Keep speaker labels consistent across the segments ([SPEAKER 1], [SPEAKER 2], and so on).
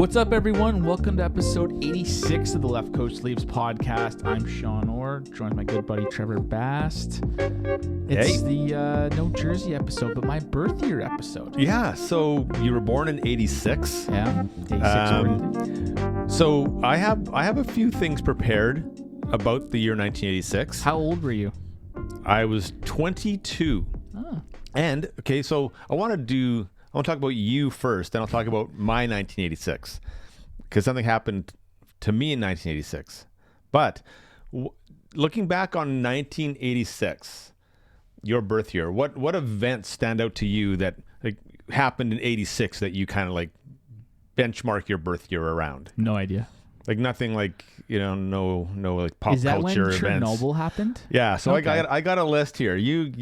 [SPEAKER 1] What's up, everyone? Welcome to episode 86 of the Left Coast Leaves podcast. I'm Sean Orr, joined by my good buddy Trevor Bast. It's the No Jersey episode, but my birth year episode.
[SPEAKER 2] Yeah, so you were born in 86.
[SPEAKER 1] Yeah, 86 birthday.
[SPEAKER 2] So I have a few things prepared about the year 1986.
[SPEAKER 1] How old were you?
[SPEAKER 2] I was 22.
[SPEAKER 1] Oh.
[SPEAKER 2] And, okay, so I want to talk about you first, then I'll talk about my 1986. Because something happened to me in 1986. But looking back on 1986, your birth year, what events stand out to you that happened in 86 that you kind of benchmark your birth year around?
[SPEAKER 1] No idea.
[SPEAKER 2] Nothing no pop
[SPEAKER 1] Is that
[SPEAKER 2] culture
[SPEAKER 1] when
[SPEAKER 2] events.
[SPEAKER 1] Chernobyl happened?
[SPEAKER 2] Yeah, so
[SPEAKER 1] Okay.
[SPEAKER 2] I got a list here. You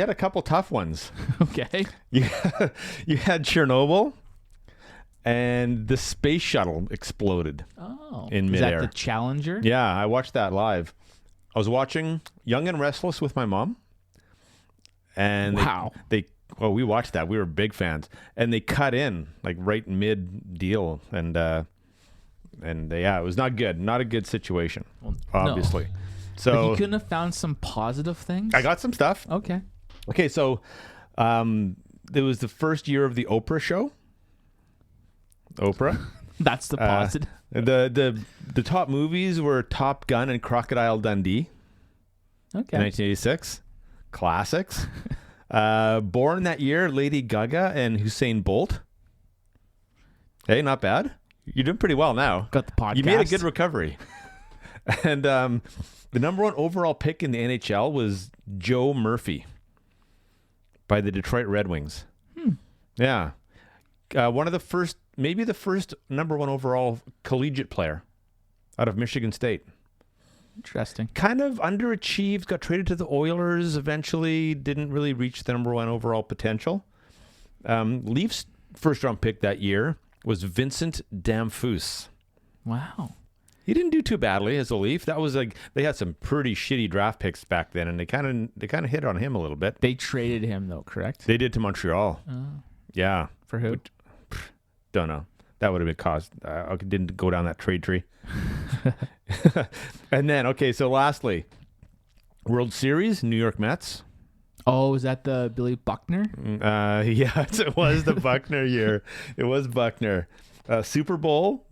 [SPEAKER 2] had a couple tough ones.
[SPEAKER 1] Okay.
[SPEAKER 2] You had Chernobyl, and the space shuttle exploded.
[SPEAKER 1] Oh.
[SPEAKER 2] In
[SPEAKER 1] Is
[SPEAKER 2] midair.
[SPEAKER 1] that the Challenger?
[SPEAKER 2] Yeah, I watched that live. I was watching Young and Restless with my mom, and
[SPEAKER 1] Wow.
[SPEAKER 2] we watched that. We were big fans, and they cut in right mid deal, and it was not good. Not a good situation, obviously.
[SPEAKER 1] No.
[SPEAKER 2] So
[SPEAKER 1] But you couldn't have found some positive things?
[SPEAKER 2] I got some stuff.
[SPEAKER 1] Okay.
[SPEAKER 2] So it was the first year of the Oprah show. Oprah.
[SPEAKER 1] That's the positive.
[SPEAKER 2] The top movies were Top Gun and Crocodile Dundee.
[SPEAKER 1] Okay.
[SPEAKER 2] 1986. Classics. Born that year, Lady Gaga and Usain Bolt. Hey, not bad. You're doing pretty well now.
[SPEAKER 1] Got the podcast.
[SPEAKER 2] You made a good recovery. And the number one overall pick in the NHL was Joe Murphy by the Detroit Red Wings. Yeah. One of the first, maybe the first number one overall collegiate player out of Michigan State.
[SPEAKER 1] Interesting.
[SPEAKER 2] Kind of underachieved, got traded to the Oilers eventually, didn't really reach the number one overall potential. Leafs first round pick that year was Vincent Damphousse.
[SPEAKER 1] Wow.
[SPEAKER 2] He didn't do too badly as a Leaf. That was they had some pretty shitty draft picks back then, and they kind of hit on him a little bit.
[SPEAKER 1] They traded him though, correct?
[SPEAKER 2] They did to Montreal.
[SPEAKER 1] Oh.
[SPEAKER 2] Yeah.
[SPEAKER 1] For who?
[SPEAKER 2] Don't know. That would have been caused. I didn't go down that trade tree. And then, so lastly, World Series, New York Mets.
[SPEAKER 1] Oh, is that the Billy Buckner?
[SPEAKER 2] Yes, it was the Buckner year. It was Buckner. Super Bowl,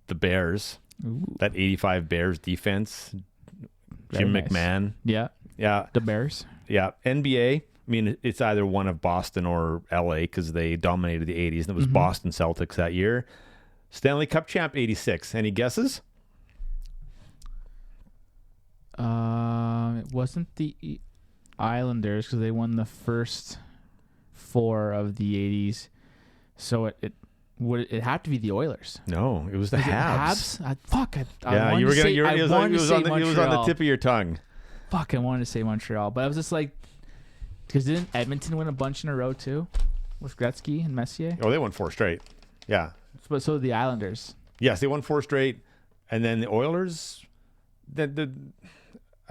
[SPEAKER 2] the Bears.
[SPEAKER 1] Ooh.
[SPEAKER 2] That 85 Bears defense.
[SPEAKER 1] Very
[SPEAKER 2] Jim
[SPEAKER 1] nice.
[SPEAKER 2] McMahon.
[SPEAKER 1] Yeah.
[SPEAKER 2] Yeah.
[SPEAKER 1] The Bears.
[SPEAKER 2] Yeah. NBA. I mean, it's either one of Boston or LA because they dominated the 80s, and it was Boston Celtics that year. Stanley Cup champ 86. Any guesses?
[SPEAKER 1] It wasn't the Islanders because they won the first 4 of the 80s. So it had to be the Oilers.
[SPEAKER 2] No, it was the Habs.
[SPEAKER 1] I
[SPEAKER 2] you were gonna.
[SPEAKER 1] it
[SPEAKER 2] was on the tip of your tongue.
[SPEAKER 1] Fuck, I wanted to say Montreal, but I was just because didn't Edmonton win a bunch in a row too, with Gretzky and Messier?
[SPEAKER 2] Oh, they won 4 straight. Yeah.
[SPEAKER 1] But so did the Islanders.
[SPEAKER 2] Yes, they won 4 straight, and then the Oilers. I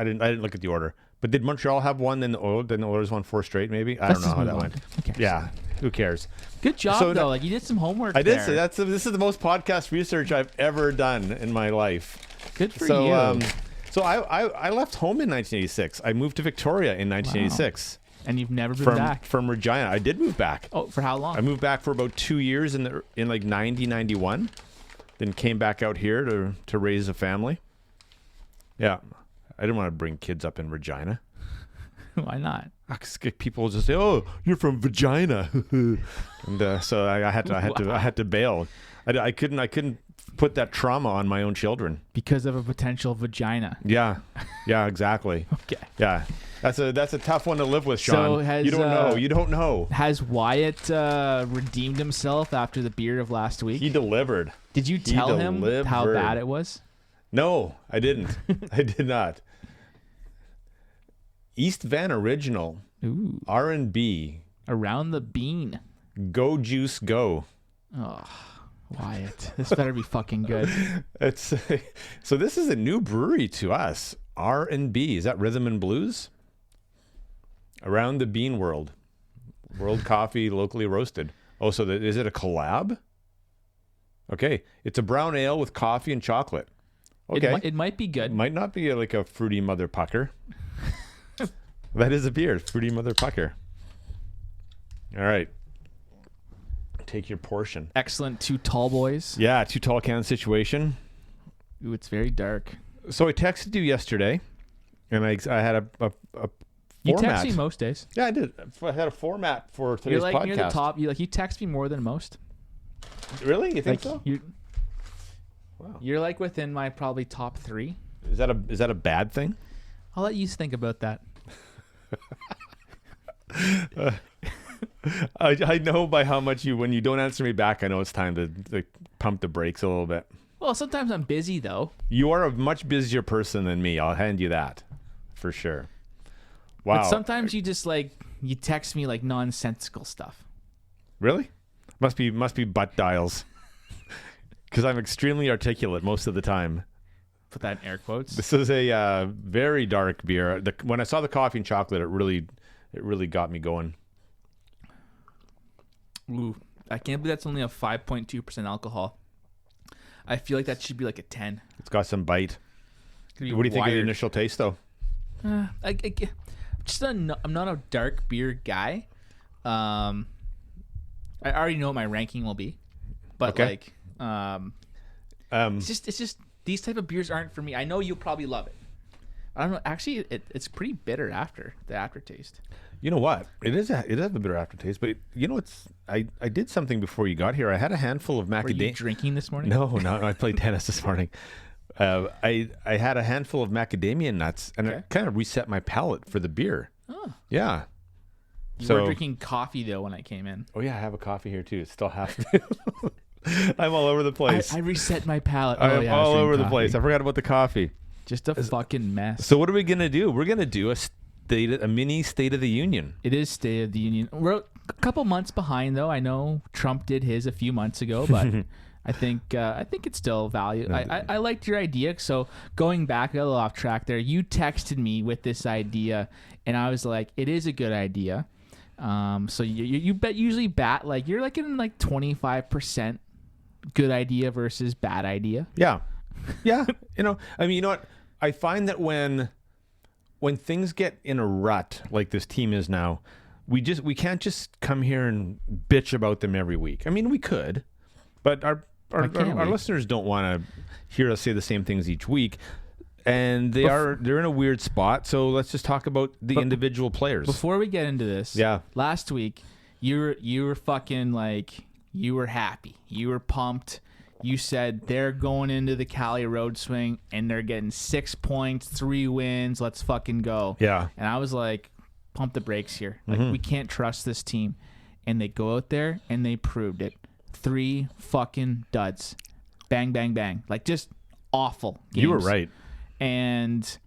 [SPEAKER 2] didn't look at the order, but did Montreal have one? Then the Oilers won 4 straight. Maybe I don't know how that went. Yeah, who cares?
[SPEAKER 1] Good job though. You did some homework.
[SPEAKER 2] I did say this is the most podcast research I've ever done in my life.
[SPEAKER 1] Good for you.
[SPEAKER 2] So I left home in 1986. I moved to Victoria in 1986.
[SPEAKER 1] Wow. And you've never been back?
[SPEAKER 2] From Regina. I did move back.
[SPEAKER 1] Oh, for how long?
[SPEAKER 2] I moved back for about 2 years in 90, 91. Then came back out here to raise a family. Yeah. I didn't want to bring kids up in Regina.
[SPEAKER 1] Why not?
[SPEAKER 2] People just say, "Oh, you're from Regina," and so I had to bail. I couldn't put that trauma on my own children
[SPEAKER 1] because of a potential vagina.
[SPEAKER 2] Yeah, exactly.
[SPEAKER 1] Okay.
[SPEAKER 2] Yeah, that's a tough one to live with, Sean.
[SPEAKER 1] So
[SPEAKER 2] You don't know.
[SPEAKER 1] Has Wyatt redeemed himself after the beer of last week?
[SPEAKER 2] He delivered.
[SPEAKER 1] Did you tell him how bad it was?
[SPEAKER 2] No, I didn't. I did not. East Van Original.
[SPEAKER 1] Ooh.
[SPEAKER 2] R&B.
[SPEAKER 1] Around the bean.
[SPEAKER 2] Go Juice Go.
[SPEAKER 1] Oh, Wyatt. This better be fucking good.
[SPEAKER 2] So this is a new brewery to us. R&B. Is that rhythm and blues? Around the Bean World. World coffee, locally roasted. Oh, so is it a collab? Okay. It's a brown ale with coffee and chocolate. Okay.
[SPEAKER 1] It might be good.
[SPEAKER 2] Might not be like a fruity mother pucker. That is a beer. Fruity mother pucker. All right. Take your portion.
[SPEAKER 1] Excellent. 2 tall boys.
[SPEAKER 2] Yeah, 2 tall can situation.
[SPEAKER 1] Ooh, it's very dark.
[SPEAKER 2] So I texted you yesterday, and I had a
[SPEAKER 1] You
[SPEAKER 2] format.
[SPEAKER 1] text me most days.
[SPEAKER 2] Yeah, I did. I had a format for today's podcast.
[SPEAKER 1] You're the top. You text me more than most.
[SPEAKER 2] Really? You think so?
[SPEAKER 1] Wow. You're like within my probably top 3.
[SPEAKER 2] Is that a bad thing?
[SPEAKER 1] I'll let you think about that.
[SPEAKER 2] I know by how much when you don't answer me back, I know it's time to pump the brakes a little bit.
[SPEAKER 1] Well, sometimes I'm busy though.
[SPEAKER 2] You are a much busier person than me. I'll hand you that for sure. Wow.
[SPEAKER 1] But sometimes you just you text me like nonsensical stuff.
[SPEAKER 2] Really? Must be butt dials. Because I'm extremely articulate most of the time.
[SPEAKER 1] Put that in air quotes.
[SPEAKER 2] This is a very dark beer. When I saw the coffee and chocolate, it really got me going.
[SPEAKER 1] Ooh, I can't believe that's only a 5.2% alcohol. I feel like that should be like a 10.
[SPEAKER 2] It's got some bite. What do you think of the initial taste, though?
[SPEAKER 1] I'm not a dark beer guy. I already know what my ranking will be, but
[SPEAKER 2] okay.
[SPEAKER 1] it's just these type of beers aren't for me. I know you'll probably love it. I don't know. Actually, it's pretty bitter after the aftertaste.
[SPEAKER 2] You know what? It does have a bitter aftertaste, but you know I did something before you got here. I had a handful of macadamia.
[SPEAKER 1] Were you drinking this morning?
[SPEAKER 2] No, I played tennis this morning. I had a handful of macadamia nuts, and it kind of reset my palate for the beer. Oh. Yeah.
[SPEAKER 1] You were drinking coffee though when I came in.
[SPEAKER 2] Oh yeah, I have a coffee here too. It's still half. I'm all over the place.
[SPEAKER 1] I reset my palate.
[SPEAKER 2] I'm all over the place. I forgot about the coffee.
[SPEAKER 1] Just a fucking mess.
[SPEAKER 2] So what are we gonna do? We're gonna do a mini State of the Union.
[SPEAKER 1] It is State of the Union. We're a couple months behind though. I know Trump did his a few months ago, but I think it's still value. I liked your idea. So going back a little off track there, you texted me with this idea, and I was like, it is a good idea. So you usually bat like you're like in like 25% good idea versus bad idea.
[SPEAKER 2] Yeah. You know what? I find that when things get in a rut like this team is now, we can't just come here and bitch about them every week. I mean, we could, but our listeners don't want to hear us say the same things each week. And they're in a weird spot, so let's just talk about the individual players. Before
[SPEAKER 1] we get into this, last week you were fucking like, you were happy, you were pumped. You said they're going into the Cali Road Swing and they're getting 6 points, 3 wins. Let's fucking go.
[SPEAKER 2] Yeah.
[SPEAKER 1] And I was like, pump the brakes here. Like we can't trust this team. And they go out there and they proved it. 3 fucking duds. Bang, bang, bang. Like just awful games.
[SPEAKER 2] You were right.
[SPEAKER 1] And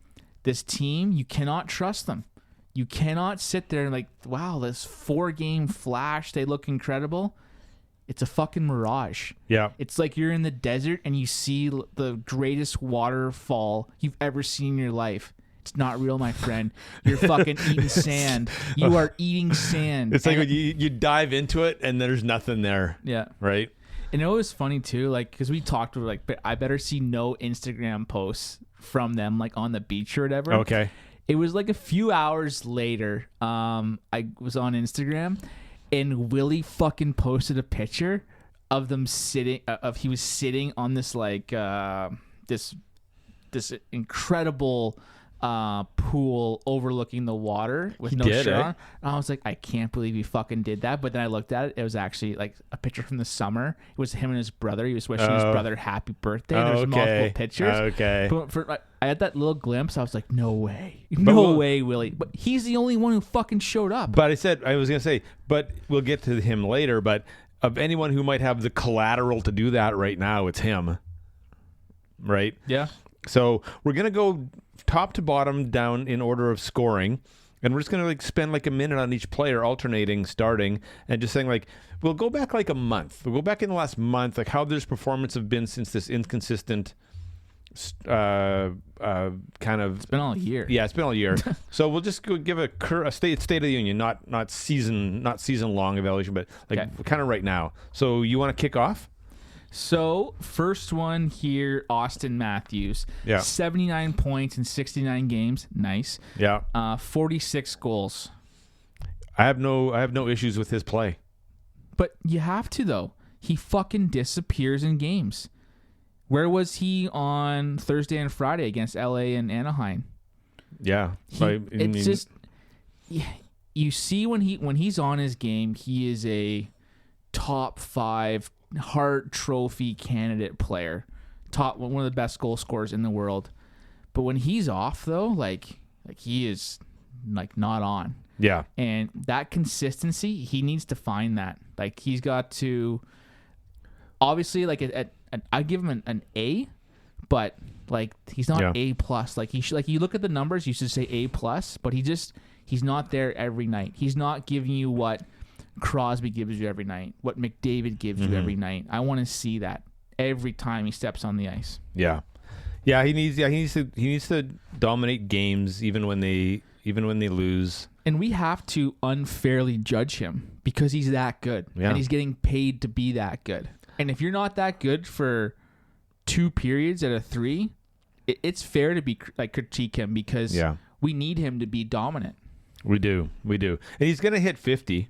[SPEAKER 1] this team, you cannot trust them. You cannot sit there and like, wow, this 4-game flash, they look incredible. It's a fucking mirage.
[SPEAKER 2] Yeah.
[SPEAKER 1] It's like you're in the desert and you see the greatest waterfall you've ever seen in your life. It's not real, my friend. You're fucking eating sand. You are eating sand.
[SPEAKER 2] It's like you dive into it and there's nothing there.
[SPEAKER 1] Yeah.
[SPEAKER 2] Right?
[SPEAKER 1] And it was funny too, like, because we talked about like, I better see no Instagram posts from them like on the beach or whatever.
[SPEAKER 2] Okay.
[SPEAKER 1] It was like a few hours later. I was on Instagram and Willie fucking posted a picture of them sitting. He was sitting on this like this incredible pool overlooking the water with no shirt on. And I was like, I can't believe he fucking did that. But then I looked at it. It was actually like a picture from the summer. It was him and his brother. He was wishing his brother happy birthday. There's multiple pictures.
[SPEAKER 2] Okay.
[SPEAKER 1] But I had that little glimpse. I was like, no way. No way, Willie. But he's the only one who fucking showed up.
[SPEAKER 2] But I was going to say, but we'll get to him later. But of anyone who might have the collateral to do that right now, it's him. Right?
[SPEAKER 1] Yeah.
[SPEAKER 2] So we're going to go top to bottom down in order of scoring. And we're just going to like spend like a minute on each player, alternating, starting, and just saying like, we'll go back like a month. We'll go back in the last month, like how their performance have been since this inconsistent kind of.
[SPEAKER 1] It's been all year.
[SPEAKER 2] Yeah, it's been all year. So we'll just go give a state of the union, not season long evaluation, but like kind of right now. So you want to kick off?
[SPEAKER 1] So, first one here, Austin Matthews.
[SPEAKER 2] Yeah.
[SPEAKER 1] 79 points in 69 games. Nice.
[SPEAKER 2] Yeah.
[SPEAKER 1] 46 goals.
[SPEAKER 2] I have no issues with his play.
[SPEAKER 1] But you have to, though. He fucking disappears in games. Where was he on Thursday and Friday against LA and Anaheim?
[SPEAKER 2] Yeah.
[SPEAKER 1] Just you see when he's on his game, he is a top 5 Hart Trophy candidate player, one of the best goal scorers in the world. But when he's off, though, like he is like not on.
[SPEAKER 2] Yeah.
[SPEAKER 1] And that consistency, he needs to find that. Like he's got to, obviously, like I give him an A, but like he's not A plus. Like you look at the numbers, you should say A plus, but he's not there every night. He's not giving you what Crosby gives you every night, what McDavid gives you every night. I want to see that every time he steps on the ice.
[SPEAKER 2] Yeah. Yeah, he needs to dominate games even when they lose.
[SPEAKER 1] And we have to unfairly judge him because he's that good.
[SPEAKER 2] Yeah.
[SPEAKER 1] And he's getting paid to be that good. And if you're not that good for 2 periods out of 3, it's fair to be critique him because we need him to be dominant.
[SPEAKER 2] We do. And he's going to hit 50,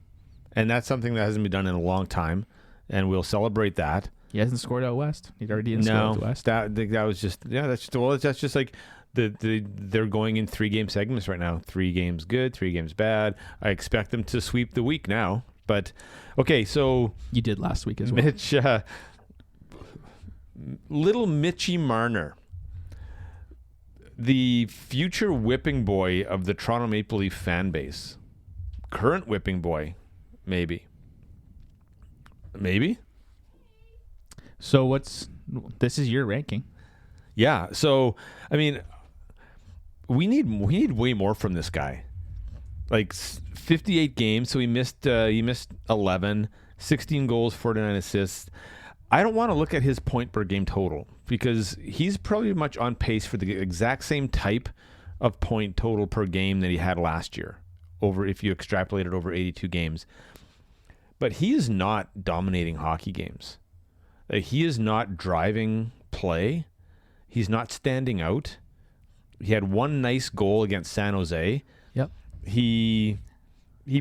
[SPEAKER 2] and that's something that hasn't been done in a long time, and we'll celebrate that.
[SPEAKER 1] He hasn't scored out west. He already didn't score out west.
[SPEAKER 2] That was just that's just like they're going in 3-game segments right now. 3 games good, 3 games bad. I expect them to sweep the week now. But okay, so
[SPEAKER 1] you did last week as well.
[SPEAKER 2] Mitch, little Mitchy Marner, the future whipping boy of the Toronto Maple Leaf fan base, current whipping boy, maybe.
[SPEAKER 1] So this is your ranking.
[SPEAKER 2] Yeah. So, I mean, we need way more from this guy. Like 58 games. So he missed 11, 16 goals, 49 assists. I don't want to look at his point per game total because he's probably much on pace for the exact same type of point total per game that he had last year if you extrapolate it over 82 games. But he is not dominating hockey games. He is not driving play. He's not standing out. He had 1 nice goal against San Jose.
[SPEAKER 1] Yep.
[SPEAKER 2] He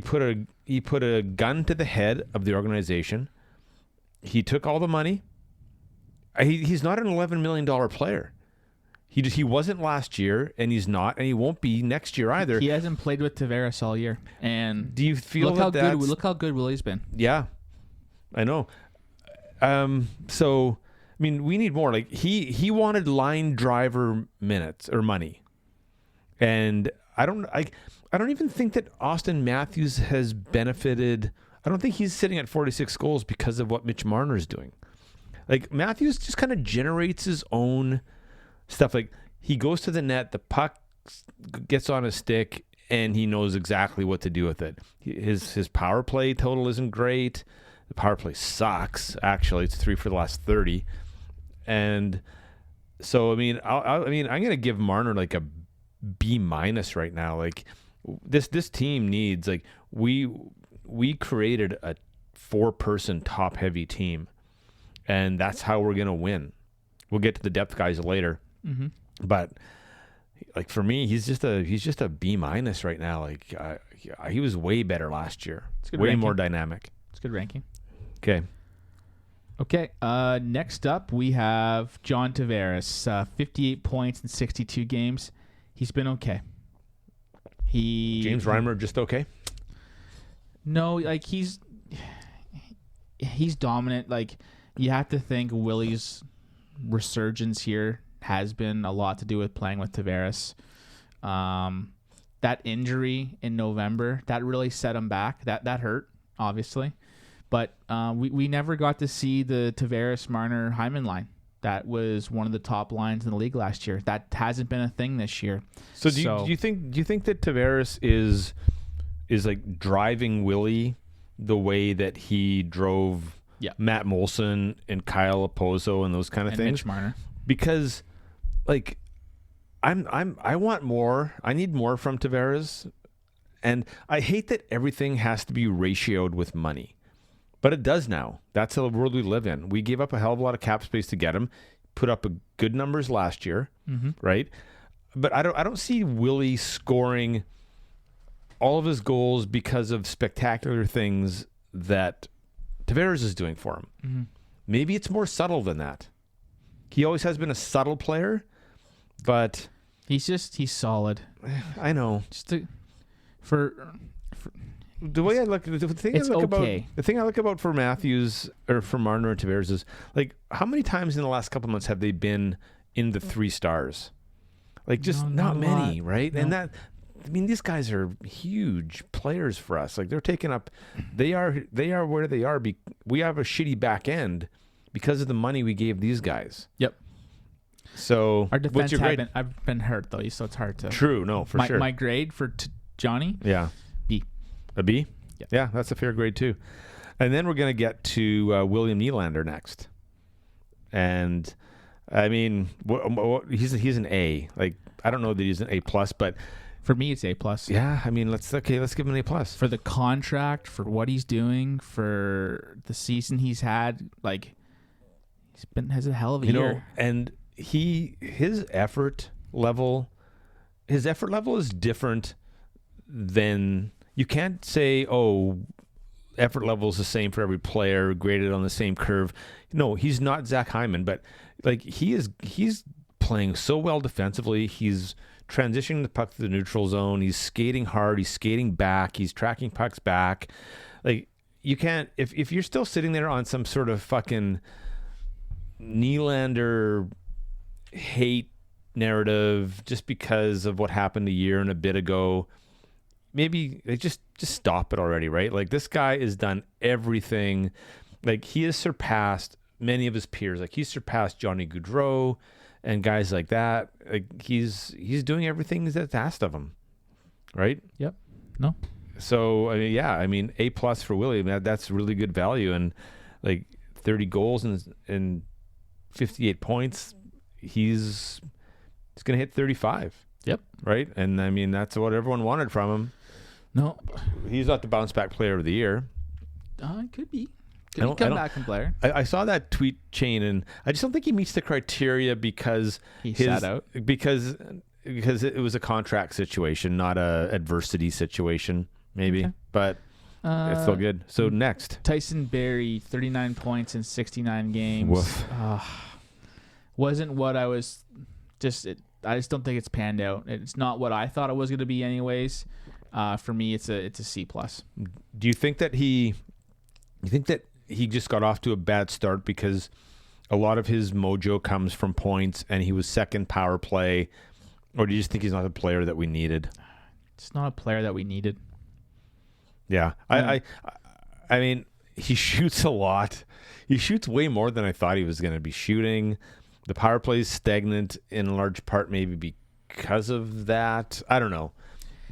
[SPEAKER 2] put a gun to the head of the organization. He took all the money. He's not an $11 million player. He wasn't last year, and he's not, and he won't be next year either.
[SPEAKER 1] He hasn't played with Tavares all year. And
[SPEAKER 2] do you feel
[SPEAKER 1] look how good Rielly's been?
[SPEAKER 2] Yeah, I know. So I mean, we need more. Like he wanted line driver minutes or money, and I don't even think that Austin Matthews has benefited. I don't think he's sitting at 46 goals because of what Mitch Marner is doing. Like Matthews just kind of generates his own stuff. Like he goes to the net, the puck gets on his stick, and he knows exactly what to do with it. His power play total isn't great. The power play sucks. Actually, it's 3 for the last 30. And so, I mean, I'm going to give Marner like a B- right now. Like this team needs, like we created a 4-person top heavy team, and that's how we're going to win. We'll get to the depth guys later.
[SPEAKER 1] Mm-hmm.
[SPEAKER 2] But like for me, he's just a B- right now. Like he was way better last year. Way
[SPEAKER 1] ranking.
[SPEAKER 2] More dynamic.
[SPEAKER 1] It's good ranking.
[SPEAKER 2] Okay.
[SPEAKER 1] Next up, we have John Tavares, 58 points in 62 games. He's been okay.
[SPEAKER 2] James Reimer just okay?
[SPEAKER 1] No, like he's dominant. Like you have to think Willie's resurgence here has been a lot to do with playing with Tavares. That injury in November, that really set him back. That hurt, obviously. But we never got to see the Tavares, Marner, Hyman line. That was one of the top lines in the league last year. That hasn't been a thing this year.
[SPEAKER 2] So do you think that Tavares is like driving Willie the way that he drove Matt Molson and Kyle Opozo and those kind of things?
[SPEAKER 1] Mitch Marner.
[SPEAKER 2] Because like I want more. I need more from Tavares. And I hate that everything has to be ratioed with money. But it does now. That's the world we live in. We gave up a hell of a lot of cap space to get him. Put up good numbers last year, right? But I don't see Willie scoring all of his goals because of spectacular things that Tavares is doing for him. Maybe it's more subtle than that. He always has been a subtle player, but
[SPEAKER 1] he's solid.
[SPEAKER 2] I know.
[SPEAKER 1] For
[SPEAKER 2] the way I look, the thing I look about for Matthews or for Marner and Tavares is like, how many times in the last couple of months have they been in the 3 stars? Like, just not many, right? No. And that, I mean, these guys are huge players for us. Like, they're taking up, they are where they are. We have a shitty back end because of the money we gave these guys.
[SPEAKER 1] Yep.
[SPEAKER 2] So
[SPEAKER 1] our defense I've been hurt though, so it's hard to.
[SPEAKER 2] True, no, for sure.
[SPEAKER 1] My grade for Johnny.
[SPEAKER 2] Yeah.
[SPEAKER 1] B.
[SPEAKER 2] A B?
[SPEAKER 1] Yeah.
[SPEAKER 2] Yeah, that's a fair grade too. And then we're gonna get to William Nylander next. And I mean, he's an A. Like, I don't know that he's an A plus, but
[SPEAKER 1] for me it's A plus.
[SPEAKER 2] Yeah, I mean, let's give him an A plus
[SPEAKER 1] for the contract, for what he's doing, for the season he's had. Like, has a hell of a year.
[SPEAKER 2] And his effort level is different than, you can't say, effort level is the same for every player, graded on the same curve. No, he's not Zach Hyman, but like, he's playing so well defensively. He's transitioning the puck to the neutral zone. He's skating hard. He's skating back. He's tracking pucks back. Like, you can't, if you're still sitting there on some sort of fucking Nylander hate narrative just because of what happened a year and a bit ago, maybe just stop it already, right? Like, this guy has done everything. Like, he has surpassed many of his peers. Like, he's surpassed Johnny Gaudreau and guys like that. Like, he's doing everything that's asked of him, right?
[SPEAKER 1] Yep. No.
[SPEAKER 2] So I mean, A plus for Willie. That's really good value. And like, 30 goals and 58 points. He's going to hit 35.
[SPEAKER 1] Yep.
[SPEAKER 2] Right? And I mean, that's what everyone wanted from him.
[SPEAKER 1] No.
[SPEAKER 2] He's not the bounce back player of the year.
[SPEAKER 1] It could be. Could be come back and player.
[SPEAKER 2] I saw that tweet chain, and I just don't think he meets the criteria because
[SPEAKER 1] he sat out.
[SPEAKER 2] Because it was a contract situation, not a adversity situation, maybe. Okay. But it's still good. So next,
[SPEAKER 1] Tyson Barrie, 39 points in 69 games. Wasn't what I was. I just don't think it's panned out. It's not what I thought it was going to be, anyways. For me, it's a C plus.
[SPEAKER 2] Do you think that he just got off to a bad start because a lot of his mojo comes from points, and he was second power play, or do you just think he's not the player that we needed?
[SPEAKER 1] It's not a player that we needed.
[SPEAKER 2] Yeah, I mean, he shoots a lot. He shoots way more than I thought he was going to be shooting. The power play is stagnant in large part, maybe because of that. I don't know,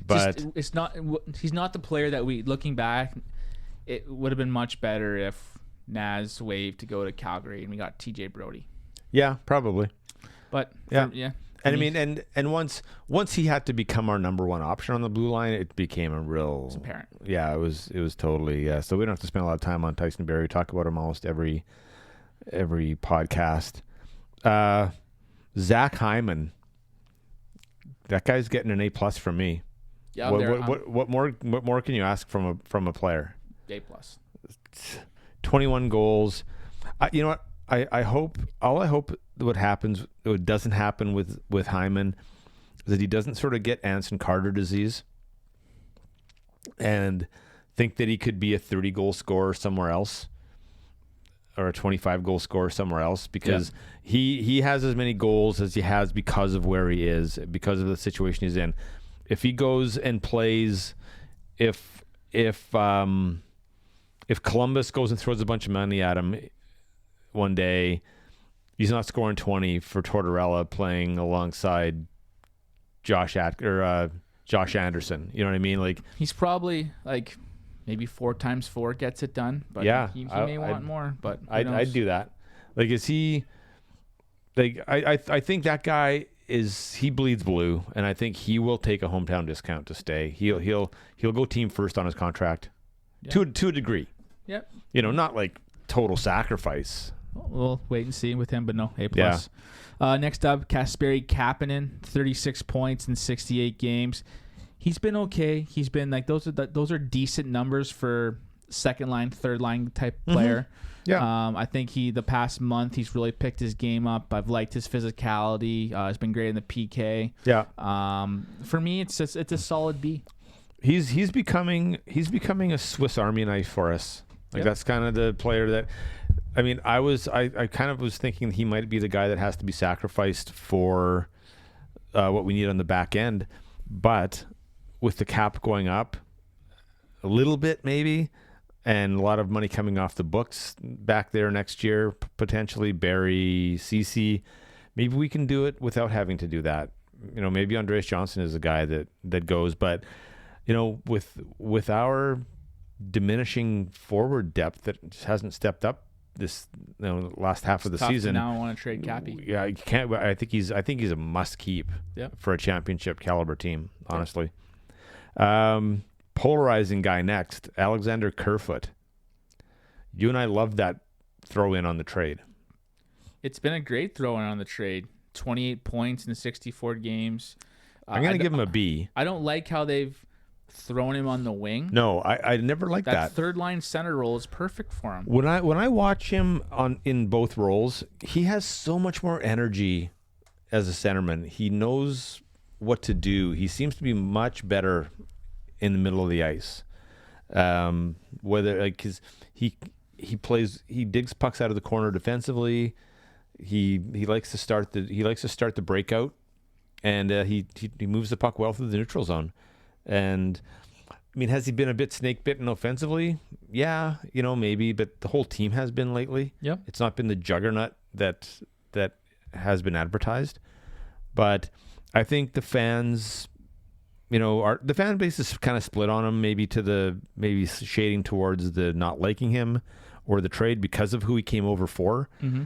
[SPEAKER 2] but
[SPEAKER 1] it's not. He's not the player that we. Looking back, it would have been much better if Naz waived to go to Calgary and we got TJ Brody.
[SPEAKER 2] Yeah, probably.
[SPEAKER 1] But
[SPEAKER 2] yeah. And I mean, and once he had to become our number one option on the blue line, it became a real.
[SPEAKER 1] It's apparent.
[SPEAKER 2] Yeah, it was totally. So we don't have to spend a lot of time on Tyson Barrie. We talk about him almost every podcast. Zach Hyman, that guy's getting an A plus from me.
[SPEAKER 1] Yeah.
[SPEAKER 2] What more can you ask from a player?
[SPEAKER 1] A plus.
[SPEAKER 2] 21 goals. You know what? I hope what doesn't happen with Hyman is that he doesn't sort of get Anson Carter disease and think that he could be a 30 goal scorer somewhere else or a 25 goal scorer somewhere else, because he has as many goals as he has because of where he is, because of the situation he's in. If he goes and plays, if Columbus goes and throws a bunch of money at him one day, he's not scoring 20 for Tortorella playing alongside Josh Anderson. You know what I mean? Like,
[SPEAKER 1] he's probably like maybe 4x4 gets it done, but he may want more. But
[SPEAKER 2] I'd do that. Like, is he? Like, I think that guy he bleeds blue, and I think he will take a hometown discount to stay. He'll go team first on his contract to a degree.
[SPEAKER 1] Yep.
[SPEAKER 2] Not like total sacrifice.
[SPEAKER 1] We'll wait and see with him, but no, A+. Next up, Kasperi Kapanen, 36 points in 68 games. He's been okay. He's been like those are decent numbers for second line, third line type player.
[SPEAKER 2] Yeah.
[SPEAKER 1] I think the past month he's really picked his game up. I've liked his physicality. He's been great in the PK.
[SPEAKER 2] Yeah.
[SPEAKER 1] For me, it's a solid B.
[SPEAKER 2] He's becoming a Swiss Army knife for us. Like that's kind of the player that. I mean, I kind of was thinking he might be the guy that has to be sacrificed for what we need on the back end, but with the cap going up a little bit maybe, and a lot of money coming off the books back there next year, potentially Barrie, CC, maybe we can do it without having to do that. Maybe Andreas Johnson is a guy that goes, but with our diminishing forward depth that just hasn't stepped up this last half of the season.
[SPEAKER 1] Now I want to trade Cappy.
[SPEAKER 2] Yeah, you can't. I think he's a must keep for a championship caliber team. Honestly, polarizing guy next, Alexander Kerfoot. You and I loved that throw in on the trade.
[SPEAKER 1] It's been a great throw in on the trade. 28 points in 64 games.
[SPEAKER 2] I'm gonna give him a B.
[SPEAKER 1] I don't like how they've thrown him on the wing.
[SPEAKER 2] No, I never liked that.
[SPEAKER 1] Third line center role is perfect for him.
[SPEAKER 2] When I watch him in both roles, he has so much more energy as a centerman. He knows what to do. He seems to be much better in the middle of the ice. Because he digs pucks out of the corner defensively. He likes to start the breakout, and he moves the puck well through the neutral zone. And I mean, has he been a bit snake bitten offensively? Yeah, maybe, but the whole team has been lately.
[SPEAKER 1] Yep.
[SPEAKER 2] It's not been the juggernaut that has been advertised. But I think the fans, the fan base is kind of split on him, maybe shading towards the not liking him or the trade because of who he came over for. Mm-hmm.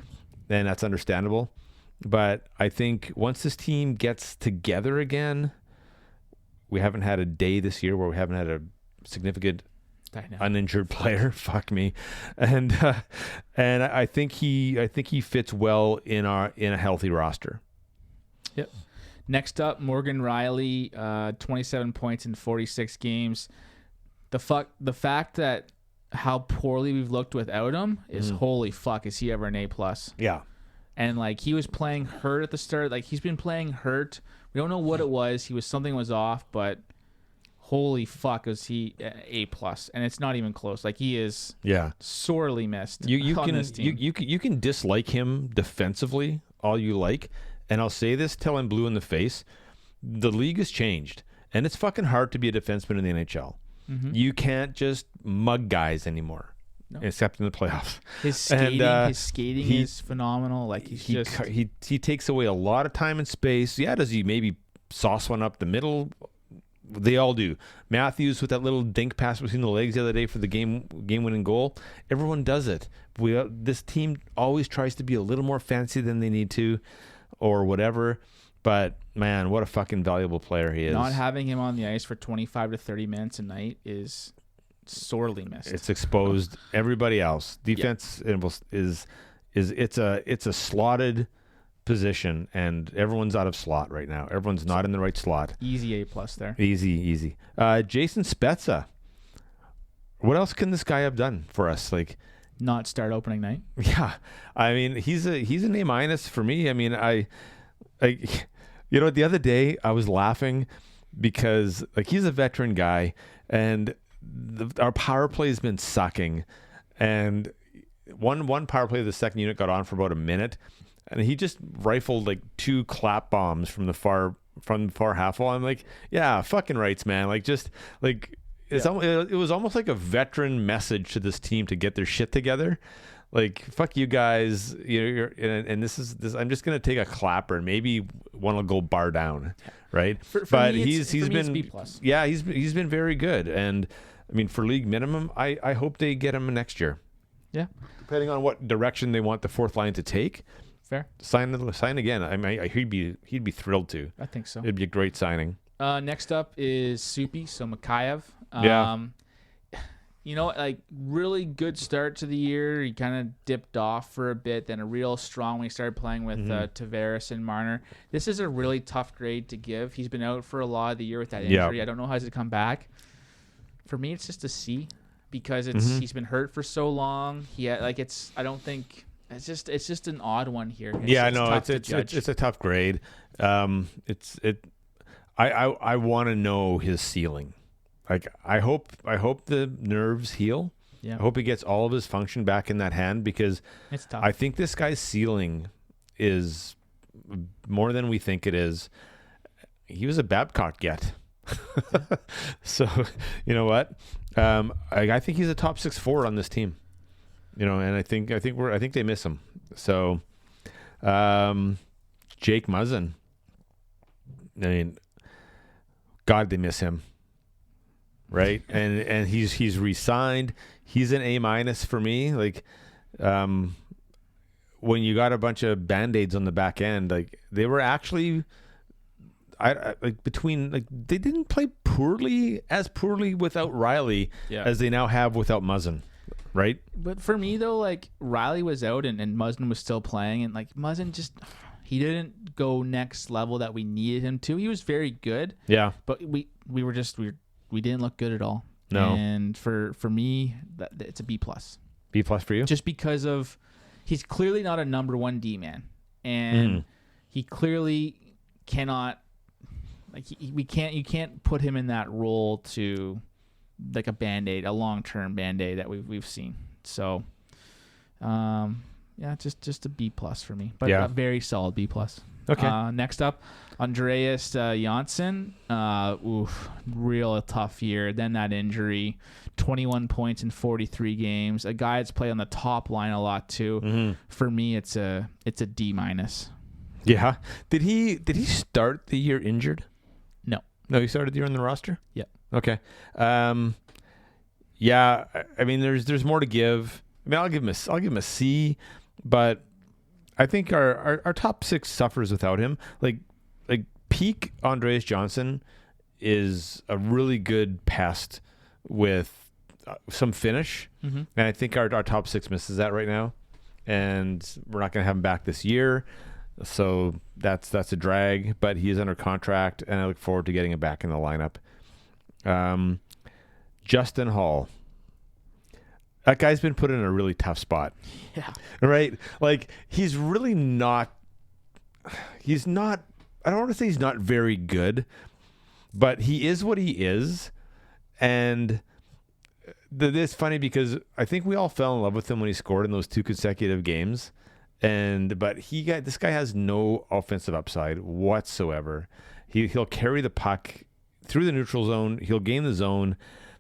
[SPEAKER 2] And that's understandable. But I think once this team gets together again, we haven't had a day this year where we haven't had a significant uninjured player. Fuck me, and I think he fits well in a healthy roster.
[SPEAKER 1] Yep. Next up, Morgan Rielly, 27 points in 46 games. The fact that how poorly we've looked without him is holy fuck. Is he ever an A+?
[SPEAKER 2] Yeah. And
[SPEAKER 1] like he was playing hurt at the start. Like he's been playing hurt. We don't know what it was. Something was off, but holy fuck, is he A+? And it's not even close. Like he is sorely missed. This team.
[SPEAKER 2] You can dislike him defensively all you like, and I'll say this till I'm blue in the face. The league has changed, and it's fucking hard to be a defenseman in the NHL. Mm-hmm. You can't just mug guys anymore. No. Except in the playoffs.
[SPEAKER 1] His skating is phenomenal. Like
[SPEAKER 2] he takes away a lot of time and space. Yeah, does he maybe sauce one up the middle? They all do. Matthews with that little dink pass between the legs the other day for the game-winning goal. Everyone does it. This team always tries to be a little more fancy than they need to, or whatever. But man, what a fucking valuable player he is.
[SPEAKER 1] Not having him on the ice for 25 to 30 minutes a night is sorely missed.
[SPEAKER 2] It's exposed everybody else. Defense is it's a slotted position, and everyone's out of slot right now. Everyone's not in the right slot.
[SPEAKER 1] Easy A+ there.
[SPEAKER 2] Easy. Jason Spezza. What else can this guy have done for us? Like,
[SPEAKER 1] not start opening night.
[SPEAKER 2] Yeah, I mean he's an A- for me. I mean I the other day I was laughing because like he's a veteran guy, and our power play has been sucking, and one power play the second unit got on for about a minute, and he just rifled like 2 clap bombs from the far half wall. I'm like, yeah, fucking rights, man. Like just like it was almost like a veteran message to this team to get their shit together. Like, fuck you guys, and this I'm just gonna take a clapper and maybe one will go bar down, right?
[SPEAKER 1] But he's been B+.
[SPEAKER 2] Yeah, he's been very good, and I mean for league minimum, I hope they get him next year.
[SPEAKER 1] Yeah,
[SPEAKER 2] depending on what direction they want the fourth line to take.
[SPEAKER 1] Fair.
[SPEAKER 2] Sign again. I mean, he'd be thrilled to.
[SPEAKER 1] I think so.
[SPEAKER 2] It'd be a great signing.
[SPEAKER 1] Next up is Soupy, so Mikheyev. like really good start to the year. He kind of dipped off for a bit, then a real strong when he started playing with Tavares and Marner. This is a really tough grade to give. He's been out for a lot of the year with that injury. I don't know how he's come back. For me, it's just a C because he's been hurt for so long. I don't think it's just an odd one here.
[SPEAKER 2] It's a tough grade. I want to know his ceiling. Like I hope the nerves heal. Yeah. I hope he gets all of his function back in that hand because
[SPEAKER 1] it's tough.
[SPEAKER 2] I think this guy's ceiling is more than we think it is. He was a Babcock get. So you know what? I think he's a top 6 forward on this team. And I think they miss him. So Jake Muzzin. I mean, God, they miss him. Right. and he's re-signed. He's an A- for me. Like, when you got a bunch of Band-Aids on the back end, like they were actually, they didn't play as poorly without Rielly as they now have without Muzzin. Right.
[SPEAKER 1] But for me though, like Rielly was out and Muzzin was still playing, and like Muzzin he didn't go next level that we needed him to. He was very good. Yeah. But we didn't look good at all. No. And for me, it's a B+.
[SPEAKER 2] B+ for you?
[SPEAKER 1] Just because of he's clearly not a number 1 D man, and he clearly cannot. Like you can't put him in that role to like a Band-Aid, a long-term Band-Aid that we've seen. So, just a B+ for me, but a very solid B+. Okay. Next up, Andreas Janssen. Real tough year. Then that injury, 21 points in 43 games. A guy that's played on the top line a lot too. Mm-hmm. For me, it's a D-.
[SPEAKER 2] Yeah. Did he start the year injured?
[SPEAKER 1] No,
[SPEAKER 2] he started the year on the roster?
[SPEAKER 1] Yeah.
[SPEAKER 2] Okay. Yeah, I mean there's more to give. I mean I'll give him a C, but I think our top 6 suffers without him. Like peak Andreas Johnson is a really good pest with some finish, and I think our top 6 misses that right now, and we're not going to have him back this year. So that's a drag, but he is under contract, and I look forward to getting him back in the lineup. Justin Hall. That guy's been put in a really tough spot.
[SPEAKER 1] Yeah.
[SPEAKER 2] Right? Like, he's really not... He's not... I don't want to say he's not very good, but he is what he is. And it's funny because I think we all fell in love with him when he scored in those 2 consecutive games. But this guy has no offensive upside whatsoever. He'll carry the puck through the neutral zone. He'll gain the zone.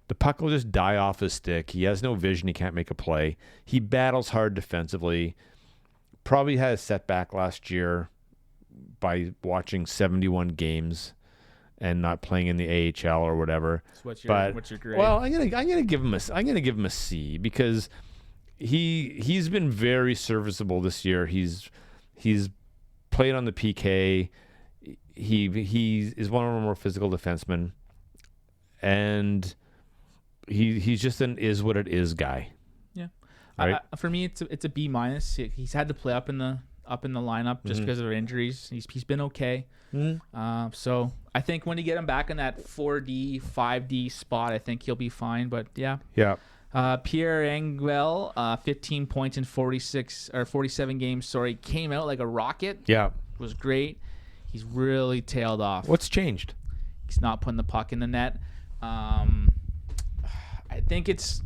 [SPEAKER 2] The puck will just die off his stick. He has no vision. He can't make a play. He battles hard defensively. Probably had a setback last year by watching 71 games and not playing in the AHL or whatever.
[SPEAKER 1] So what's your grade?
[SPEAKER 2] Well, I'm gonna give him a C because he's been very serviceable this year. He's played on the PK. He is one of our more physical defensemen, and he's just an is what it is guy.
[SPEAKER 1] Yeah, right? For me, it's a B-. He's had to play up in the lineup just because of injuries. He's been okay. So I think when you get him back in that 4D, 5D spot, I think he'll be fine. But yeah. Pierre Engvall, 15 points in 47 games. Came out like a rocket.
[SPEAKER 2] Yeah,
[SPEAKER 1] was great. He's really tailed off.
[SPEAKER 2] What's changed?
[SPEAKER 1] He's not putting the puck in the net. I think it's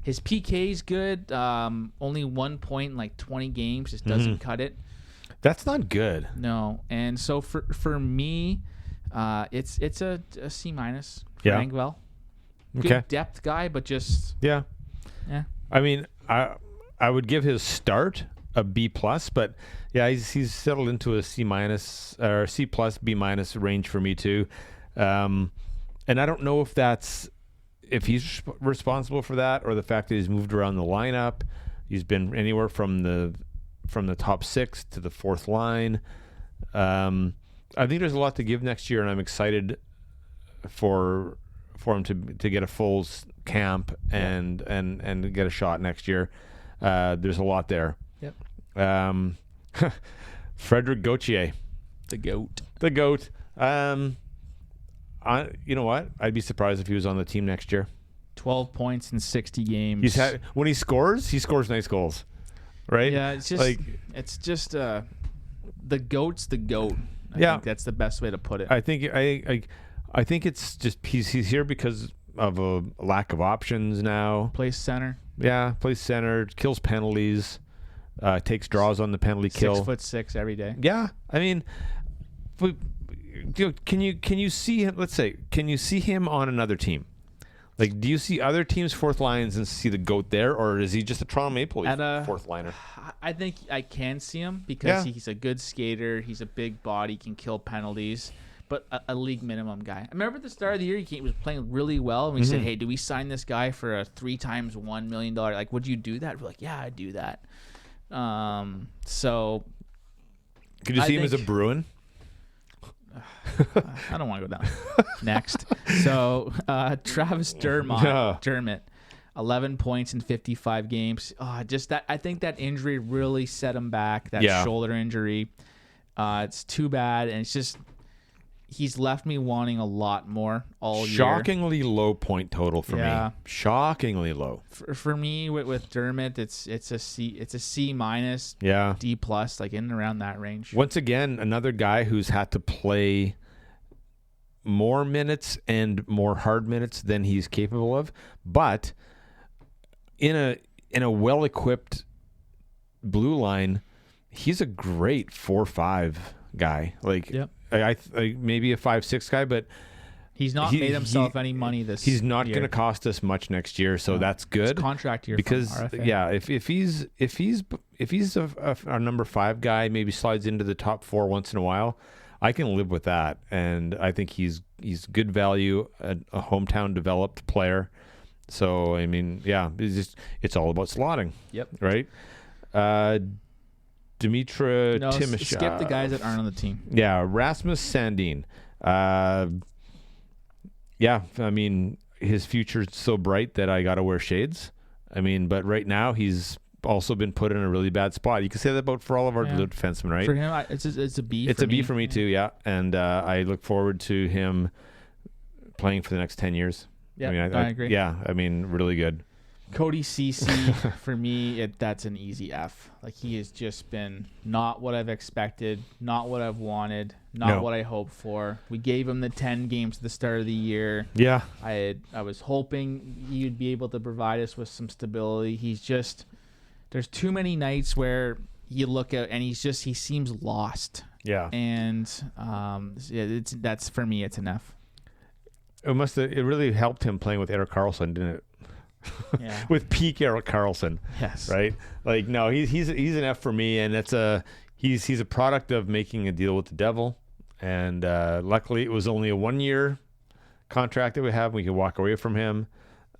[SPEAKER 1] his PK's good. Only 1 point in like 20 games. Just doesn't cut it.
[SPEAKER 2] That's not good.
[SPEAKER 1] No, and so for me, it's a C- for Engvall. Good depth guy, but just
[SPEAKER 2] yeah. I mean, I would give his start a B+, but yeah, he's settled into a C- or C+, B- range for me too. And I don't know if he's responsible for that or the fact that he's moved around the lineup. He's been anywhere from the top 6 to the 4th line. I think there's a lot to give next year, and I'm excited for him to get a full camp and get a shot next year. There's a lot there.
[SPEAKER 1] Yep.
[SPEAKER 2] Frederick Gauthier.
[SPEAKER 1] The GOAT.
[SPEAKER 2] The GOAT. You know what? I'd be surprised if he was on the team next year.
[SPEAKER 1] 12 points in 60 games.
[SPEAKER 2] When he scores nice goals. Right?
[SPEAKER 1] Yeah, it's just the GOAT's the GOAT. I think that's the best way to put it.
[SPEAKER 2] I think it's just he's here because of a lack of options now.
[SPEAKER 1] Plays center.
[SPEAKER 2] Yeah, plays center, kills penalties, takes draws on the penalty kill.
[SPEAKER 1] 6'6" every day.
[SPEAKER 2] Yeah, I mean, can you see him? Let's say, can you see him on another team? Like, do you see other teams' fourth lines and see the GOAT there, or is he just a Toronto Maple Leaf fourth liner?
[SPEAKER 1] I think I can see him because he's a good skater. He's a big body, can kill penalties, but a league minimum guy. I remember at the start of the year he was playing really well, and we said, "Hey, do we sign this guy for a 3 times $1 million? Like, would you do that?" We're like, "Yeah, I'd do that." So,
[SPEAKER 2] could you see him as a Bruin?
[SPEAKER 1] I don't want to go down. Next. So, Travis Dermott, 11 points in 55 games. Just that. I think that injury really set him back, that shoulder injury. It's too bad. And it's just, he's left me wanting a lot more all year.
[SPEAKER 2] Shockingly low point total for me. Shockingly low.
[SPEAKER 1] For me, with Dermott, it's a C minus.
[SPEAKER 2] Yeah.
[SPEAKER 1] D plus, like in and around that range.
[SPEAKER 2] Once again, another guy who's had to play more minutes and more hard minutes than he's capable of, but in a well-equipped blue line, he's a great 4-5 guy. Like, I maybe a 5-6 guy, but
[SPEAKER 1] he's not made himself any money this year.
[SPEAKER 2] He's not going to cost us much next year, so that's good.
[SPEAKER 1] It's contract year
[SPEAKER 2] because
[SPEAKER 1] from RFA.
[SPEAKER 2] if he's a number 5 guy, maybe slides into the top 4 once in a while, I can live with that, and I think he's good value, a hometown developed player. So I mean, it's all about slotting.
[SPEAKER 1] Yep.
[SPEAKER 2] Right. Dimitra Timashov.
[SPEAKER 1] Skip the guys that aren't on the team.
[SPEAKER 2] Yeah, Rasmus Sandin. I mean, his future's so bright that I got to wear shades. I mean, but right now he's also been put in a really bad spot. You can say that about for all of our defensemen, right?
[SPEAKER 1] For him, it's a B.
[SPEAKER 2] It's a B for me too, yeah. And I look forward to him playing for the next 10 years.
[SPEAKER 1] Yeah,
[SPEAKER 2] I
[SPEAKER 1] agree.
[SPEAKER 2] Yeah, I mean, really good.
[SPEAKER 1] Cody Ceci, for me, that's an easy F. Like, he has just been not what I've expected, not what I've wanted, not what I hoped for. We gave him the 10 games at the start of the year. Yeah. I was hoping he'd be able to provide us with some stability. There's too many nights where you look at and he seems lost. Yeah. And that's for me, it's an F.
[SPEAKER 2] It really helped him playing with Erik Karlsson, didn't it? Yeah. With peak Erik Karlsson. Yes. Right? Like, no, he's an F for me, and he's a product of making a deal with the devil. And luckily it was only a 1-year contract that we have. We can walk away from him.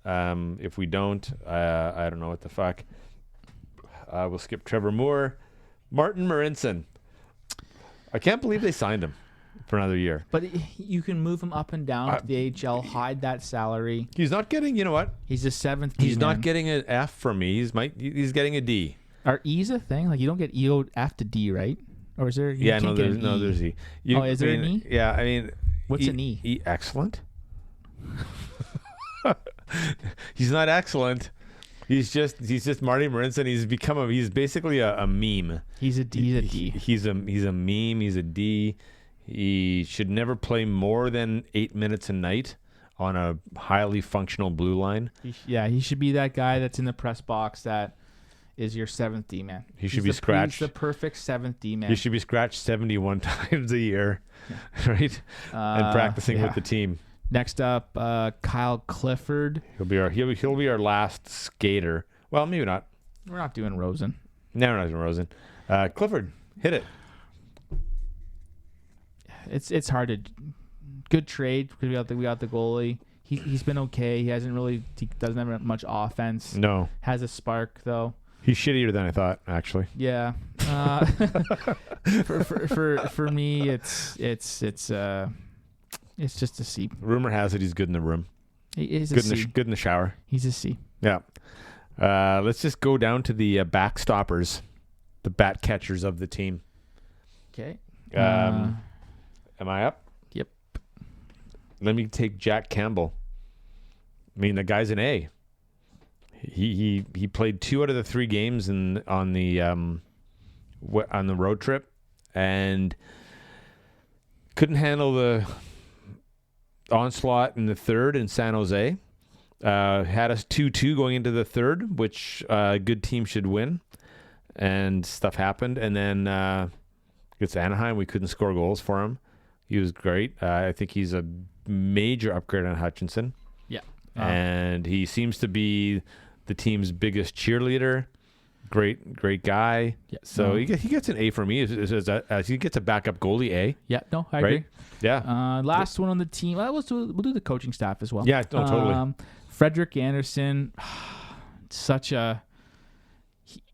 [SPEAKER 2] If we don't, I don't know what the fuck. We'll skip Trevor Moore. Martin Marincin. I can't believe they signed him for another year.
[SPEAKER 1] But you can move him up and down to the AHL, hide that salary.
[SPEAKER 2] He's not getting, you know what?
[SPEAKER 1] He's a 7th.
[SPEAKER 2] He's not getting an F from me. He's getting a D.
[SPEAKER 1] Are E's a thing? Like, you don't get E F to D, right? Or is there?
[SPEAKER 2] There's E.
[SPEAKER 1] Is there an E?
[SPEAKER 2] Yeah, I mean,
[SPEAKER 1] what's an E?
[SPEAKER 2] E excellent. He's not excellent. He's just Marty Marincin. He's basically a meme.
[SPEAKER 1] He's a D.
[SPEAKER 2] He's a meme. He's a D. He should never play more than 8 minutes a night on a highly functional blue line.
[SPEAKER 1] He should be that guy that's in the press box that is your 7th D man.
[SPEAKER 2] He should be scratched.
[SPEAKER 1] He's the perfect 7th D man.
[SPEAKER 2] He should be scratched 71 times a year, right? And practicing with the team.
[SPEAKER 1] Next up, Kyle Clifford.
[SPEAKER 2] He'll be our last skater. Well, maybe not.
[SPEAKER 1] We're not doing Rosen.
[SPEAKER 2] No, we're not doing Rosen. Clifford, hit it.
[SPEAKER 1] It's hard to good trade because we got the goalie. He's been okay. He doesn't have much offense. No, has a spark though.
[SPEAKER 2] He's shittier than I thought, actually.
[SPEAKER 1] Yeah. For me, it's just a C.
[SPEAKER 2] Rumor has it he's good in the room.
[SPEAKER 1] He is a
[SPEAKER 2] Good
[SPEAKER 1] C.
[SPEAKER 2] good in the shower.
[SPEAKER 1] He's a C.
[SPEAKER 2] Yeah. Let's just go down to the backstoppers, the bat catchers of the team.
[SPEAKER 1] Okay.
[SPEAKER 2] Am I up?
[SPEAKER 1] Yep.
[SPEAKER 2] Let me take Jack Campbell. I mean, the guy's an A. He played 2 out of the 3 games on the road trip, and couldn't handle the onslaught in the third in San Jose. Had us 2-2 going into the third, which a good team should win, and stuff happened. And then against Anaheim, we couldn't score goals for him. He was great. I think he's a major upgrade on Hutchinson.
[SPEAKER 1] Yeah.
[SPEAKER 2] And he seems to be the team's biggest cheerleader. Great guy.
[SPEAKER 1] Yeah.
[SPEAKER 2] So he gets an A for me. As he gets a backup goalie, A.
[SPEAKER 1] Yeah. No, I
[SPEAKER 2] Right?
[SPEAKER 1] agree.
[SPEAKER 2] Yeah.
[SPEAKER 1] Last one on the team. We'll do the coaching staff as well.
[SPEAKER 2] Yeah, no, totally.
[SPEAKER 1] Frederick Anderson,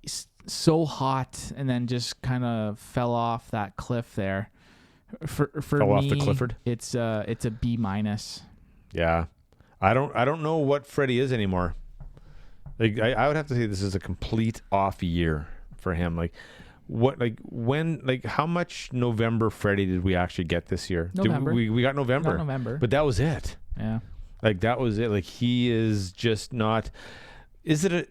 [SPEAKER 1] he's so hot, and then just kind of fell off that cliff there. For
[SPEAKER 2] Fell
[SPEAKER 1] me,
[SPEAKER 2] off the Clifford?
[SPEAKER 1] It's a B minus.
[SPEAKER 2] Yeah. I don't know what Freddie is anymore. Like I would have to say this is a complete off year for him. Like how much November Freddie did we actually get this year?
[SPEAKER 1] November.
[SPEAKER 2] We got November.
[SPEAKER 1] Got November.
[SPEAKER 2] But that was it.
[SPEAKER 1] Yeah.
[SPEAKER 2] Like that was it. Like he is just not. Is it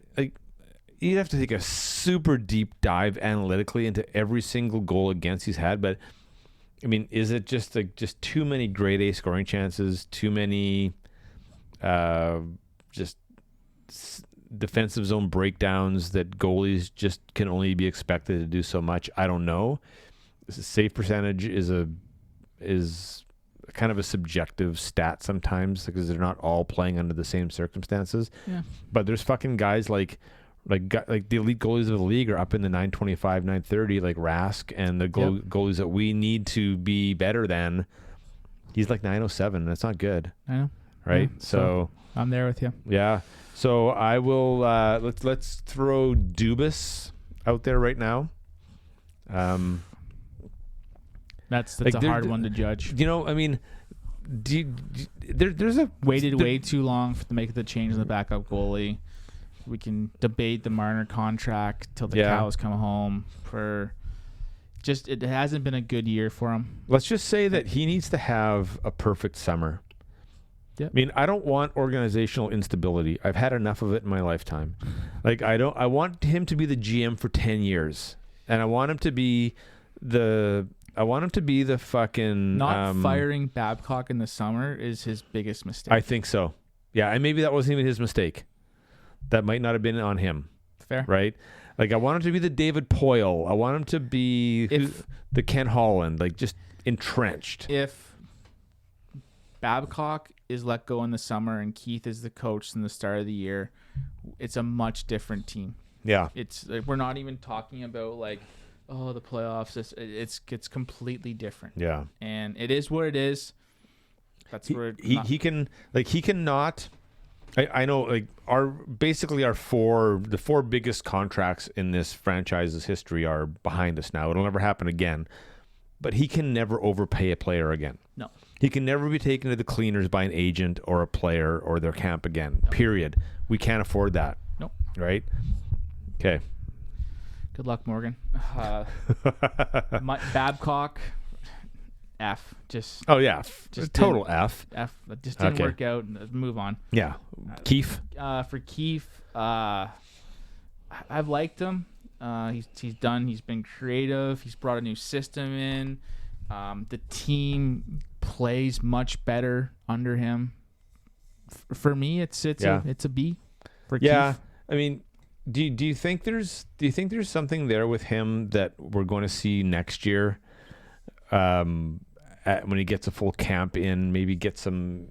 [SPEAKER 2] you'd have to take a super deep dive analytically into every single goal against he's had, but I mean, is it just too many grade A scoring chances, too many just defensive zone breakdowns that goalies just can only be expected to do so much? I don't know. Save percentage is kind of a subjective stat sometimes because they're not all playing under the same circumstances.
[SPEAKER 1] Yeah.
[SPEAKER 2] But there's fucking guys like the elite goalies of the league are up in the 925, 930, like Rask, and the goalies that we need to be better than. He's like 907. That's not good.
[SPEAKER 1] I know.
[SPEAKER 2] Right?
[SPEAKER 1] Yeah,
[SPEAKER 2] so
[SPEAKER 1] I'm there with you.
[SPEAKER 2] Yeah. So I will let's throw Dubas out there right now.
[SPEAKER 1] That's a hard one to judge.
[SPEAKER 2] You know, I mean, there's a
[SPEAKER 1] waited way too long to make the change in the backup goalie. We can debate the Marner contract till the cows come home. It hasn't been a good year for him.
[SPEAKER 2] Let's just say that he needs to have a perfect summer.
[SPEAKER 1] Yep.
[SPEAKER 2] I mean, I don't want organizational instability. I've had enough of it in my lifetime. Like I want him to be the GM for 10 years. And I want him to be the fucking
[SPEAKER 1] not firing Babcock in the summer is his biggest mistake.
[SPEAKER 2] I think so. Yeah, and maybe that wasn't even his mistake. That might not have been on him.
[SPEAKER 1] Fair.
[SPEAKER 2] Right? Like I want him to be the David Poyle. I want him to be the Ken Holland, like just entrenched.
[SPEAKER 1] If Babcock is let go in the summer and Keith is the coach in the start of the year, it's a much different team.
[SPEAKER 2] Yeah.
[SPEAKER 1] It's we're not even talking about like, oh, the playoffs. It's completely different.
[SPEAKER 2] Yeah.
[SPEAKER 1] And it is what it is. That's where
[SPEAKER 2] he cannot. I know like the 4 biggest contracts in this franchise's history are behind us now. It'll never happen again. But he can never overpay a player again.
[SPEAKER 1] No.
[SPEAKER 2] He can never be taken to the cleaners by an agent or a player or their camp again. No. Period. We can't afford that.
[SPEAKER 1] Nope.
[SPEAKER 2] Right? Okay.
[SPEAKER 1] Good luck, Morgan. Babcock, F. Just.
[SPEAKER 2] Oh, yeah. Just total F.
[SPEAKER 1] F. Just didn't work out. Move on.
[SPEAKER 2] Yeah. Keefe?
[SPEAKER 1] For Keefe, I've liked him. He's been creative. He's brought a new system in. The team plays much better under him. For me, it's a B. For Keefe.
[SPEAKER 2] I mean, do you think there's something there with him that we're going to see next year? When he gets a full camp in, maybe get some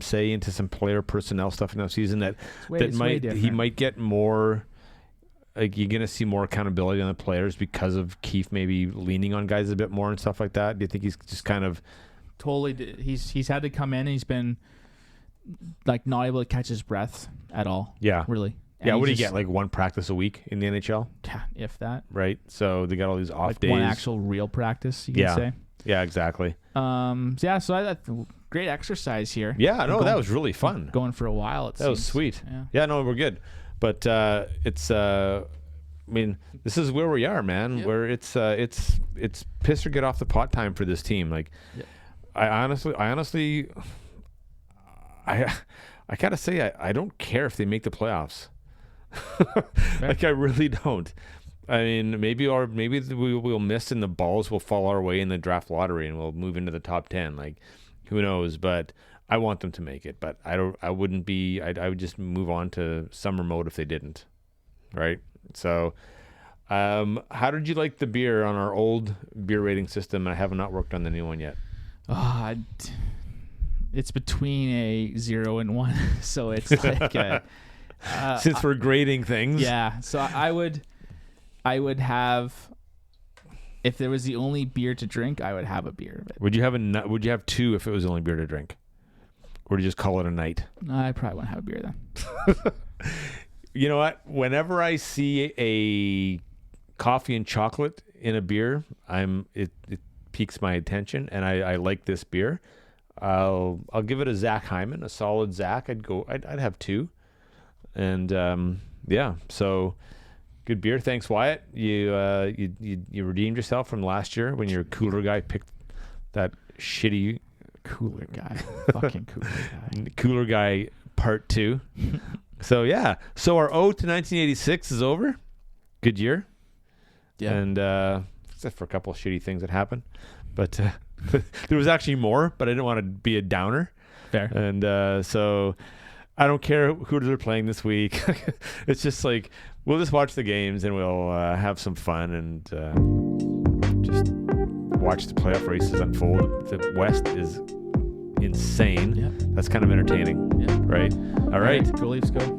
[SPEAKER 2] say into some player personnel stuff in the season he might get more. Like you're gonna see more accountability on the players because of Keefe maybe leaning on guys a bit more and stuff like that. Do you think he's just kind of
[SPEAKER 1] totally? He's had to come in. And he's been like not able to catch his breath at all.
[SPEAKER 2] Yeah,
[SPEAKER 1] really. And
[SPEAKER 2] yeah, what do you get? Like 1 practice a week in the NHL?
[SPEAKER 1] Yeah, if that.
[SPEAKER 2] Right. So they got all these off
[SPEAKER 1] like
[SPEAKER 2] days.
[SPEAKER 1] 1 actual real practice, you can say.
[SPEAKER 2] Yeah, exactly.
[SPEAKER 1] So great exercise here.
[SPEAKER 2] Yeah, no, that was really fun.
[SPEAKER 1] Going for a while.
[SPEAKER 2] That was sweet. Yeah, no, we're good. But it's I mean, this is where we are, man. Yep. Where it's piss or get off the pot time for this team. Like, yep. I honestly, I gotta say, I don't care if they make the playoffs. Like, I really don't. I mean, maybe we'll miss and the balls will fall our way in the draft lottery and we'll move into the top 10. Like, who knows? But I want them to make it. But I would just move on to summer mode if they didn't. Right? So, how did you like the beer on our old beer rating system? I have not worked on the new one yet.
[SPEAKER 1] It's between a 0 and 1, so it's like
[SPEAKER 2] since we're grading things.
[SPEAKER 1] Yeah, so I would have, if there was the only beer to drink, I would have a beer of it.
[SPEAKER 2] Would you have 2 if it was the only beer to drink, or do you just call it a night?
[SPEAKER 1] No, I probably wouldn't have a beer then.
[SPEAKER 2] You know what? Whenever I see a coffee and chocolate in a beer, it piques my attention, and I like this beer. I'll give it a Zach Hyman, a solid Zach. I'd have 2, and yeah. So good beer. Thanks, Wyatt. You redeemed yourself from last year when your cooler guy picked that shitty
[SPEAKER 1] cooler guy, fucking cooler guy.
[SPEAKER 2] Cooler guy part 2. So yeah. So our ode to 1986 is over. Good year. Yeah. And except for a couple of shitty things that happened, but. There was actually more, but I didn't want to be a downer.
[SPEAKER 1] Fair.
[SPEAKER 2] And so I don't care who they're playing this week. It's just like, we'll just watch the games and we'll have some fun and just watch the playoff races unfold. The West is insane. Yeah. That's kind of entertaining. Yeah. Right? All right.
[SPEAKER 1] Go Leafs, go.